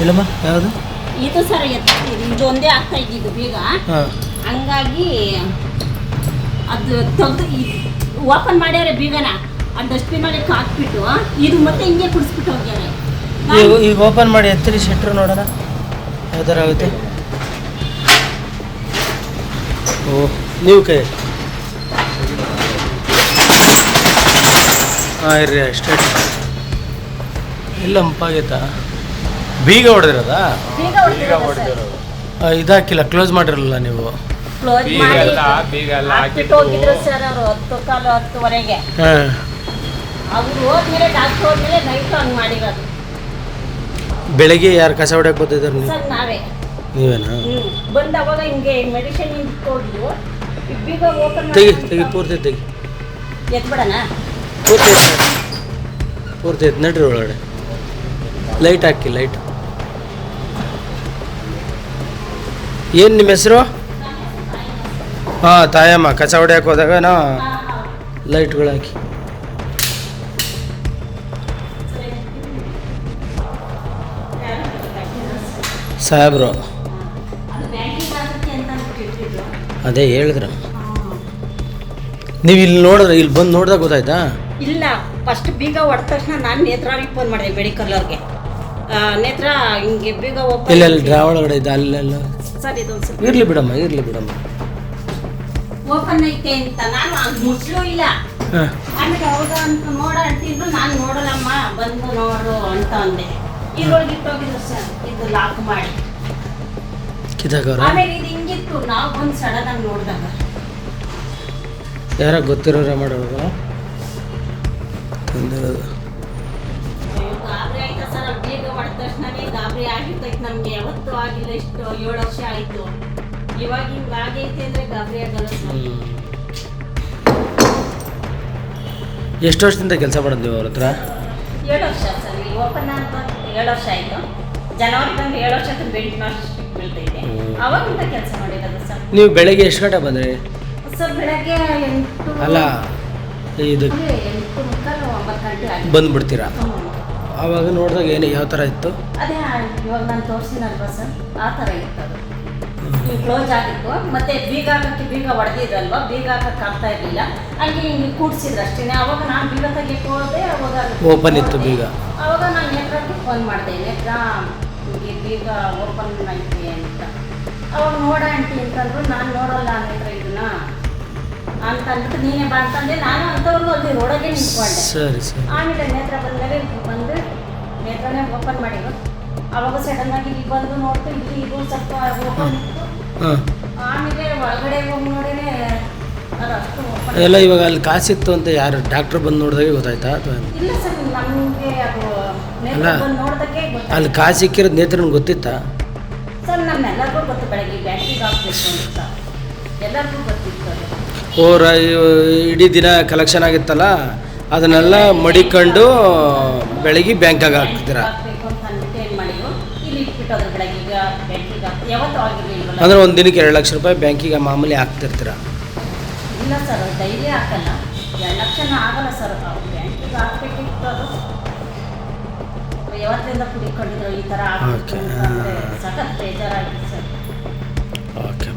ಇಲ್ಲಮ್ಮ ಯಾವುದು ಇದು ಸರ್ ಇದು ಒಂದೇ ಆಗ್ತಾ ಇದ್ದಿದ್ದು ಬೇಗ ಹಂಗಾಗಿ ಅದು ತೆಗೆದು ಓಪನ್ ಮಾಡ್ಯಾರೆ ಬೀಗನ ಆ ಡಸ್ಟ್ಬಿನ್ ಒಳಗೆ ಹಾಕ್ಬಿಟ್ಟು ಇದು ಮತ್ತೆ ಹಿಂಗೆ ಕುಡಿಸ್ಬಿಟ್ಟು ಹೋಗ್ಯಾರೆ. ಈಗ ಓಪನ್ ಮಾಡಿ ಎತ್ತರಿ ಶೆಟ್ರು ನೋಡೋಣ ಯಾವ ಥರ ಆಗುತ್ತೆ. ಓ ನೀವು ಕೈ ಹಾಂ ಇರ್ರಿ ಅಷ್ಟೇ. ಇಲ್ಲ ಅಂಪಾಗೈತಾ ಬೀಗ ಹೊಡೆದಿರೋದಾ? ಇದಾಕಿಲ್ಲ, ಕ್ಲೋಸ್ ಮಾಡಿರಲ್ಲ ನೀವು? ಕ್ಲೋಸ್ ಮಾಡಿ ಹೋಗಿದ್ರು ಸರ್ ಅವರು 10:10:30 ಅವ್ರು ಹೋದ್ಮೇಲೆ ಡಾಕ್ಟರ್ ಹೋದ್ಮೇಲೆ ನೈಟ್ ಹಂಗೆ ಮಾಡಿರೋದು. ಬೆಳಗ್ಗೆ ಯಾರು ಕಸ ಹೊಡ್ಯಕ್ಕೆ ಬರ್ತಿದ್ದಾರೆ ನೀವು? ಸರ್ ನಾವೇ. ನೀವೇನಾ? ಬಂದು ಅವಾಗ ಹಿಂಗೆ ಮೆಡಿಸಿನ್ ಹೋಗಿದ್ವು ಬೀಗ ಓಪನ್ ತೆಗಿ ಪೂರ್ತಿ ತೆಗಿ ಎತ್ಬಿಡೋಣ. ಪೂರ್ತಿ ಎತ್ತು ನಡ್ರಿ ಒಳಗಡೆ. ಲೈಟ್ ಹಾಕಿ ಲೈಟ್. ಏನು ನಿಮ್ಮ ಹೆಸರು? ಹಾಂ ತಾಯಮ್ಮ. ಕಸ ಹೊಡ್ಯಕ್ಕೆ ಹೋದಾಗ ಲೈಟ್ಗಳು ಹಾಕಿ. ಸಾಹೇಬ್ರು ಅದೇ ಹೇಳಿದ್ರ. ನೀವು ಇಲ್ಲಿ ನೋಡಿದ್ರೆ ಇಲ್ಲಿ ಬಂದು ನೋಡಿದಾಗ ಗೊತ್ತಾಯ್ತಾ? ಇಲ್ಲ, ಫಸ್ಟ್ ಬೀಗ ಹೊಡೆದ ತಕ್ಷಣ ನಾನು ನೇತ್ರಾರಿಗೆ ಫೋನ್ ಮಾಡಿದೆ, ಮೆಡಿಕಲ್ ಅವ್ರಿಗೆ. ನೇತ್ರ ಹಿಂಗೆ ಬೀಗ ಓಪನ್ ಇಲ್ಲ ಡ್ರಾ ಒಳಗಡೆ ಇದೆ ಅಲ್ಲೆಲ್ಲ. ಸರ್ ಇದು ಇರಲಿ ಬಿಡಮ್ಮ ಓಪನ್ ಐತೆ ಅಂತ ನಾನು ಮುಟ್ಲೂ ಇಲ್ಲ. ಆಮೇಲೆ ಹೌದಾ ಅಂತ ನೋಡ ಅಂತಿದ್ರು, ನಾನು ನೋಡಲ್ಲಮ್ಮ ಬಂದು ನೋಡು ಅಂತ ಅಂದೆ. ಇದ್ರೊಳಗೆ ಇಟ್ಟೋಗಿದ್ರು ಸರ್ ಇದು ಲಾಕ್ ಮಾಡಿ. ಆಮೇಲೆ ಇದು ಹಿಂಗಿತ್ತು, ನಾವು ಬಂದು ಸಡನ್ ಆಗಿ ನೋಡಿದಾಗ ಯಾರ ಗೊತ್ತಿರೋರ ಮಾಡೋದು ಗಾಬರಿ ಆಯ್ತಾ ಸರ್. ಬೀಗ ಹೊಡೆದ ತಕ್ಷಣನೇ ಗಾಬರಿ ಆಗಿರ್ತೈತೆ ನಮ್ಗೆ. ಯಾವತ್ತೂ ಆಗಿಲ್ಲ, ಇಷ್ಟು 7 ವರ್ಷ ಆಯ್ತು. ಇವಾಗ ಹಿಂಗೆ ಆಗೈತೆ ಅಂದ್ರೆ ಗಾಬರಿ ಆಗಲ್ಲ ಸರ್. ಎಷ್ಟು ವರ್ಷದಿಂದ ಕೆಲಸ ಮಾಡಿದ್ವಿ ಅವ್ರ ಹತ್ರ? 7 ವರ್ಷ ಸರ್. ಈಗ ಓಪನ್ ಅಂತ 7 ವರ್ಷ ಆಯಿತು. ಜನವರಿ ಬಂದು 7 ವರ್ಷ ಬೆಂಚ್ ಬೀಳ್ತೈತೆ. ಅವಾಗಿಂದ ಕೆಲಸ ಮಾಡಿರೋದು ಸರ್. ನೀವು ಬೆಳಗ್ಗೆ ಎಷ್ಟು ಗಂಟೆ ಬಂದ್ರಿ ಸರ್? ಬೆಳಗ್ಗೆ 8 ಅಲ್ಲ ಇದು 8:30-9 ಗಂಟೆ ಆಗಿ ಬಂದ್ಬಿಡ್ತೀರಾ? ಆವಾಗ ನೋಡಿದಾಗ ಏನು ಯಾವ ಥರ ಇತ್ತು? ಅದೇ ಇವಾಗ ನಾನು ತೋರಿಸಿನಲ್ವ ಸರ್, ಆ ಥರ ಇತ್ತು. ಅದು ಕ್ಲೋಸ್ ಆಗಿತ್ತು. ಮತ್ತೆ ಬೀಗ ಹಾಕಕ್ಕೆ ಬೀಗ ಹೊಡೆದಿದ್ರಲ್ವ, ಬೀಗ ಹಾಕಕ್ಕೆ ಆಗ್ತಾ ಇರಲಿಲ್ಲ. ಹಂಗೆ ಹಿಂಗೆ ಕೂಡ್ಸಿದ್ರು ಅಷ್ಟೇ. ಅವಾಗ ನಾನು ಬೀಗ ತೆಗಿಯಕ್ಕೆ ಹೋದೆ, ಅವಾಗ ಓಪನ್ ಇತ್ತು ಬೀಗ. ಅವಾಗ ನಾನು ನೇತ್ರಕ್ಕೆ ಫೋನ್ ಮಾಡಿದೆ, ನೇತ್ರ ಹಿಂಗೆ ಬೀಗ ಓಪನ್ ಐತಿ ಅಂತ. ಅವಾಗ ನೋಡ ಆಂಟಿ ಅಂತಂದ್ರು. ನಾನು ನೋಡಲ್ಲ ನೇತ್ರ ಇದನ್ನ ಅಂತ ಅಂದ್ಬಿಟ್ಟು ನೀನೇ ಬಾ ಅಂತಂದೆ. ನಾನು ಅಂಥವ್ರಿಗೂ ಅಲ್ಲಿ ರೋಡಾಗೆ ನಿಂತ್ಕೊಂಡೆ. ಸರಿ ಸರಿ. ಆಮೇಲೆ ನೇತ್ರ ಬಂದಮೇಲೆ ಬಂದು ನೇತ್ರನೇ ಓಪನ್ ಮಾಡಿದ್ರು. ಅವಾಗ ಸಡನ್ ಆಗಿ ಇಲ್ಲಿ ಬಂದು ನೋಡ್ತು, ಇಲ್ಲಿ ಇದು ಸ್ವಲ್ಪ ಓಪನ್ ಇತ್ತು. ಆಮೇಲೆ ಒಳಗಡೆ ಹೋಗಿ ನೋಡಿದ್ರೆ ಅದು ಅಷ್ಟು ಓಪನ್ ಎಲ್ಲ. ಇವಾಗ ಅಲ್ಲಿ ಕಾಸಿತ್ತು ಅಂತ ಯಾರು ಡಾಕ್ಟ್ರ್ ಬಂದು ನೋಡಿದಾಗೆ ಗೊತ್ತಾಯ್ತಾ? ಇಲ್ಲ ಸರ್, ನಮಗೆ ಅದು ನೇತ್ರ ಬಂದು ನೋಡಿದಾಗೆ ಗೊತ್ತಾಯ್ತು. ಅಲ್ಲಿ ಕಾಸು ಸಿಕ್ಕಿರೋದು ನೇತ್ರನಿಗೆ ಗೊತ್ತಿತ್ತಾ? ಸರ್ ನಮ್ಮೆಲ್ಲರಿಗೂ ಗೊತ್ತು, ಬೆಳಗ್ಗೆ ಬ್ಯಾಂಕಿಗೆ ಹಾಕ್ಬೇಕು ಅಂತ ಎಲ್ಲರಿಗೂ ಗೊತ್ತಿತ್ತು. ಅದು ಇಡೀ ದಿನ ಕಲೆಕ್ಷನ್ ಆಗಿತ್ತಲ್ಲ, ಅದನ್ನೆಲ್ಲ ಮಡಿಕೊಂಡು ಬೆಳಗ್ಗೆ ಬ್ಯಾಂಕಾಗ ಹಾಕ್ತೀರಾ? ಅಂದರೆ ಒಂದು ದಿನಕ್ಕೆ 2 ಲಕ್ಷ ರೂಪಾಯಿ ಬ್ಯಾಂಕಿಗೆ ಮಾಮೂಲಿ ಹಾಕ್ತಿರ್ತೀರ? ಇಲ್ಲ ಸರ್, ಡೈಲಿ ಹಾಕಲ್ಲ. 2 ಲಕ್ಷನೂ ಆಗಲ್ಲ ಸರ್. ಬ್ಯಾಂಕಿಗೆ ಹಾಕ್ಬೇಕಿತ್ತು. ಅದು ಯಾವತ್ತಿಂದ ಕುಡಿಕೊಂಡಿದ್ರು ಈ ಥರ ಸಖತ್ ಬೇಜಾರಾಗಿತ್ತು ಸರ್. ಓಕೆ.